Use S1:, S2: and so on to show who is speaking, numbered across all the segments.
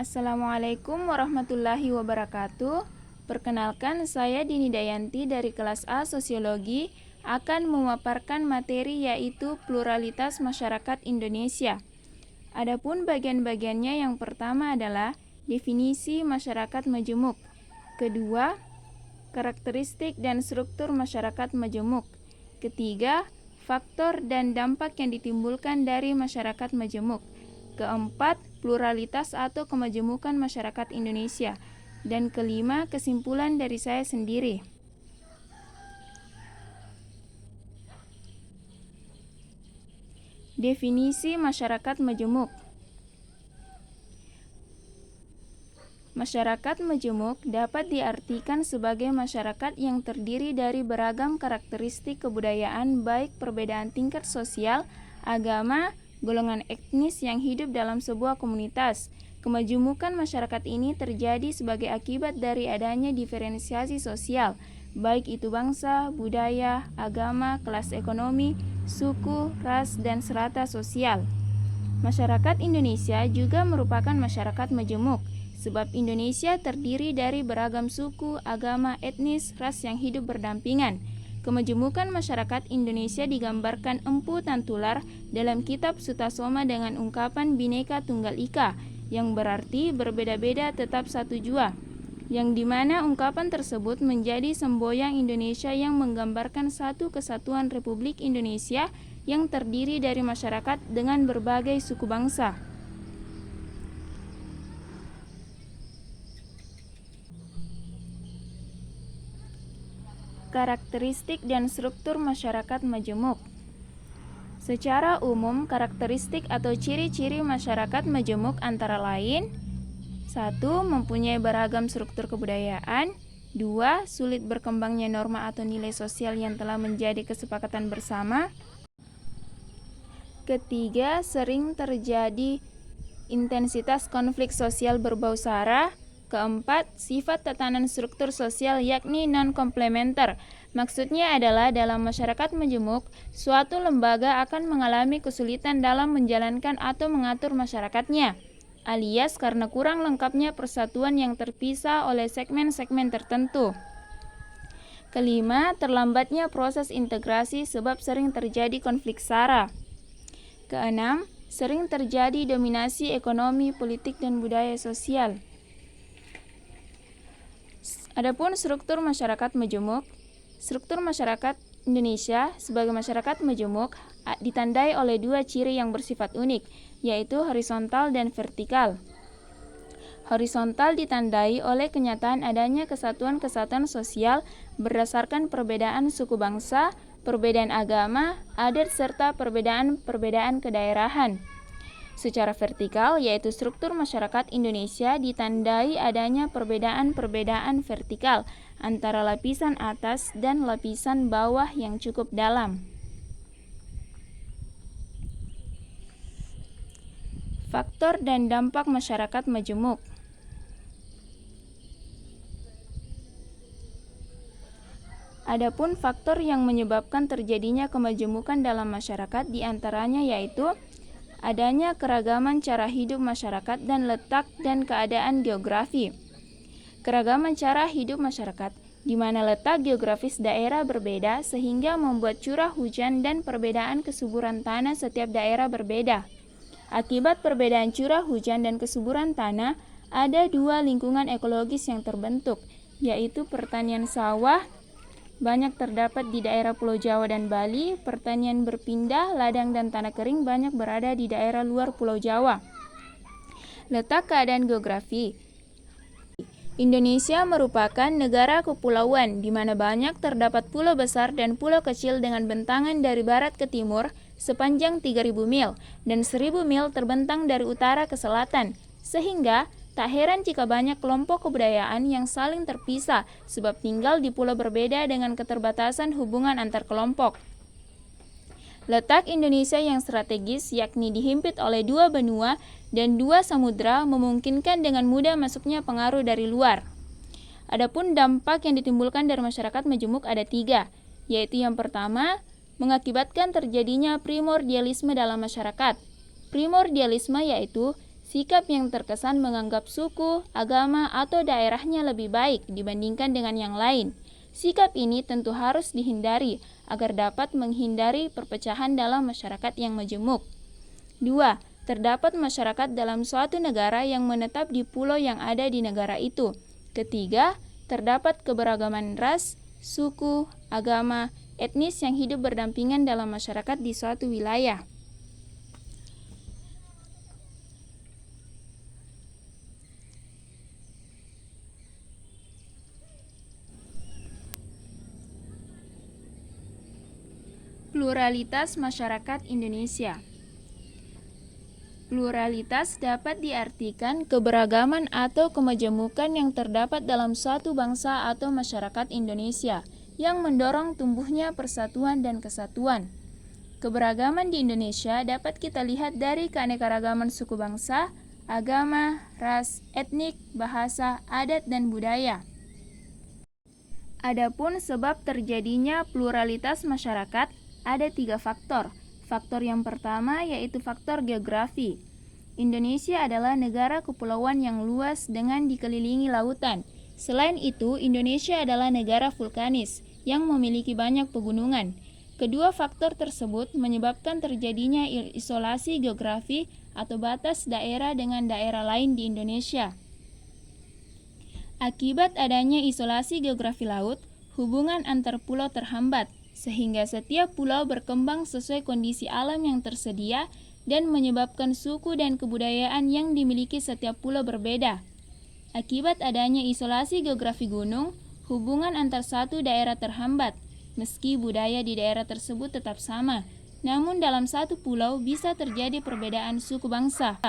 S1: Assalamualaikum warahmatullahi wabarakatuh. Perkenalkan, saya Dini Dayanti dari kelas A Sosiologi akan memaparkan materi yaitu pluralitas masyarakat Indonesia. Adapun bagian-bagiannya, yang pertama adalah definisi masyarakat majemuk. Kedua, karakteristik dan struktur masyarakat majemuk. Ketiga, faktor dan dampak yang ditimbulkan dari masyarakat majemuk. Keempat, pluralitas atau kemajemukan masyarakat Indonesia. Dan kelima, kesimpulan dari saya sendiri. Definisi masyarakat majemuk. Masyarakat majemuk dapat diartikan sebagai masyarakat yang terdiri dari beragam karakteristik kebudayaan, baik perbedaan tingkat sosial, agama, golongan etnis yang hidup dalam sebuah komunitas. Kemajemukan masyarakat ini terjadi sebagai akibat dari adanya diferensiasi sosial, baik itu bangsa, budaya, agama, kelas ekonomi, suku, ras, dan strata sosial. Masyarakat Indonesia juga merupakan masyarakat majemuk, sebab Indonesia terdiri dari beragam suku, agama, etnis, ras yang hidup berdampingan. Kemajemukan masyarakat Indonesia digambarkan Empu Tantular dalam kitab Sutasoma dengan ungkapan Bhinneka Tunggal Ika, yang berarti berbeda-beda tetap satu jua, yang dimana ungkapan tersebut menjadi semboyan Indonesia yang menggambarkan satu kesatuan Republik Indonesia yang terdiri dari masyarakat dengan berbagai suku bangsa. Karakteristik dan struktur masyarakat majemuk. Secara umum, karakteristik atau ciri-ciri masyarakat majemuk antara lain: 1. Mempunyai beragam struktur kebudayaan. 2. Sulit berkembangnya norma atau nilai sosial yang telah menjadi kesepakatan bersama. Ketiga, sering terjadi intensitas konflik sosial berbau sara. Keempat, sifat tatanan struktur sosial yakni non-komplementer. Maksudnya adalah dalam masyarakat majemuk, suatu lembaga akan mengalami kesulitan dalam menjalankan atau mengatur masyarakatnya, alias karena kurang lengkapnya persatuan yang terpisah oleh segmen-segmen tertentu. Kelima, terlambatnya proses integrasi sebab sering terjadi konflik sara. Keenam, sering terjadi dominasi ekonomi, politik, dan budaya sosial. Adapun struktur masyarakat majemuk, struktur masyarakat Indonesia sebagai masyarakat majemuk ditandai oleh dua ciri yang bersifat unik, yaitu horizontal dan vertikal. Horizontal ditandai oleh kenyataan adanya kesatuan-kesatuan sosial berdasarkan perbedaan suku bangsa, perbedaan agama, adat, serta perbedaan-perbedaan kedaerahan. Secara vertikal, yaitu struktur masyarakat Indonesia ditandai adanya perbedaan-perbedaan vertikal antara lapisan atas dan lapisan bawah yang cukup dalam. Faktor dan dampak masyarakat majemuk. Adapun faktor yang menyebabkan terjadinya kemajemukan dalam masyarakat diantaranya yaitu adanya keragaman cara hidup masyarakat dan letak dan keadaan geografi. Keragaman cara hidup masyarakat, di mana letak geografis daerah berbeda sehingga membuat curah hujan dan perbedaan kesuburan tanah setiap daerah berbeda. Akibat perbedaan curah hujan dan kesuburan tanah, ada dua lingkungan ekologis yang terbentuk, yaitu pertanian sawah banyak terdapat di daerah Pulau Jawa dan Bali, pertanian berpindah, ladang dan tanah kering banyak berada di daerah luar Pulau Jawa. Letak keadaan geografi. Indonesia merupakan negara kepulauan, di mana banyak terdapat pulau besar dan pulau kecil dengan bentangan dari barat ke timur sepanjang 3.000 mil dan 1.000 mil terbentang dari utara ke selatan, sehingga tak heran jika banyak kelompok kebudayaan yang saling terpisah sebab tinggal di pulau berbeda dengan keterbatasan hubungan antar kelompok. Letak Indonesia yang strategis, yakni dihimpit oleh dua benua dan dua samudra, memungkinkan dengan mudah masuknya pengaruh dari luar. Adapun dampak yang ditimbulkan dari masyarakat majemuk ada 3, yaitu yang pertama, mengakibatkan terjadinya primordialisme dalam masyarakat. Primordialisme yaitu sikap yang terkesan menganggap suku, agama, atau daerahnya lebih baik dibandingkan dengan yang lain. Sikap ini tentu harus dihindari agar dapat menghindari perpecahan dalam masyarakat yang majemuk. 2. Terdapat masyarakat dalam suatu negara yang menetap di pulau yang ada di negara itu. Ketiga, terdapat keberagaman ras, suku, agama, etnis yang hidup berdampingan dalam masyarakat di suatu wilayah. Pluralitas masyarakat Indonesia. Pluralitas dapat diartikan keberagaman atau kemajemukan yang terdapat dalam suatu bangsa atau masyarakat Indonesia yang mendorong tumbuhnya persatuan dan kesatuan. Keberagaman di Indonesia dapat kita lihat dari keanekaragaman suku bangsa, agama, ras, etnik, bahasa, adat, dan budaya. Adapun sebab terjadinya pluralitas masyarakat, ada 3 faktor. Faktor yang pertama yaitu faktor geografi. Indonesia adalah negara kepulauan yang luas dengan dikelilingi lautan. Selain itu, Indonesia adalah negara vulkanis yang memiliki banyak pegunungan. Kedua faktor tersebut menyebabkan terjadinya isolasi geografi atau batas daerah dengan daerah lain di Indonesia. Akibat adanya isolasi geografi laut, hubungan antar pulau terhambat, sehingga setiap pulau berkembang sesuai kondisi alam yang tersedia dan menyebabkan suku dan kebudayaan yang dimiliki setiap pulau berbeda. Akibat adanya isolasi geografi gunung, hubungan antar satu daerah terhambat, meski budaya di daerah tersebut tetap sama, namun dalam satu pulau bisa terjadi perbedaan suku bangsa.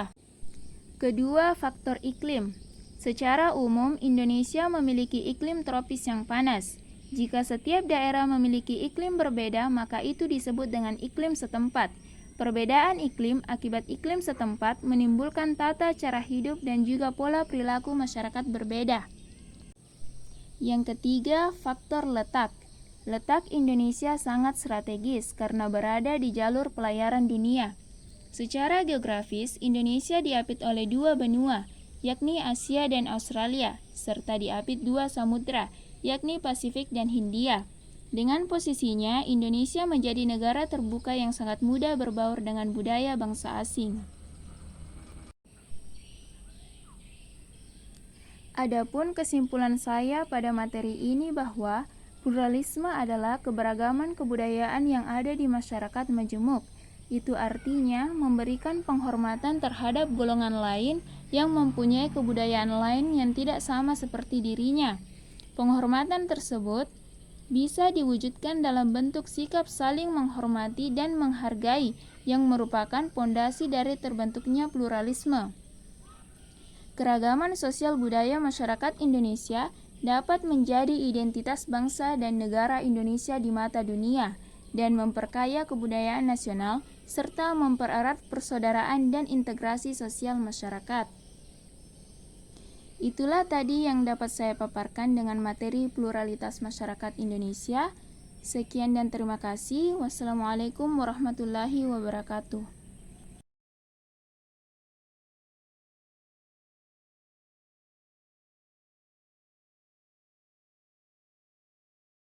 S1: Kedua, faktor iklim. Secara umum, Indonesia memiliki iklim tropis yang panas. Jika setiap daerah memiliki iklim berbeda, maka itu disebut dengan iklim setempat. Perbedaan iklim akibat iklim setempat menimbulkan tata cara hidup dan juga pola perilaku masyarakat berbeda. Yang ketiga, faktor letak. Letak Indonesia sangat strategis karena berada di jalur pelayaran dunia. Secara geografis, Indonesia diapit oleh 2 benua, yakni Asia dan Australia, serta diapit 2 samudra, yakni Pasifik dan Hindia. Dengan posisinya, Indonesia menjadi negara terbuka yang sangat mudah berbaur dengan budaya bangsa asing. Adapun kesimpulan saya pada materi ini bahwa pluralisme adalah keberagaman kebudayaan yang ada di masyarakat majemuk. Itu artinya memberikan penghormatan terhadap golongan lain yang mempunyai kebudayaan lain yang tidak sama seperti dirinya. Penghormatan tersebut bisa diwujudkan dalam bentuk sikap saling menghormati dan menghargai yang merupakan pondasi dari terbentuknya pluralisme. Keragaman sosial budaya masyarakat Indonesia dapat menjadi identitas bangsa dan negara Indonesia di mata dunia dan memperkaya kebudayaan nasional serta mempererat persaudaraan dan integrasi sosial masyarakat. Itulah tadi yang dapat saya paparkan dengan materi pluralitas masyarakat Indonesia. Sekian dan terima kasih. Wassalamualaikum warahmatullahi wabarakatuh.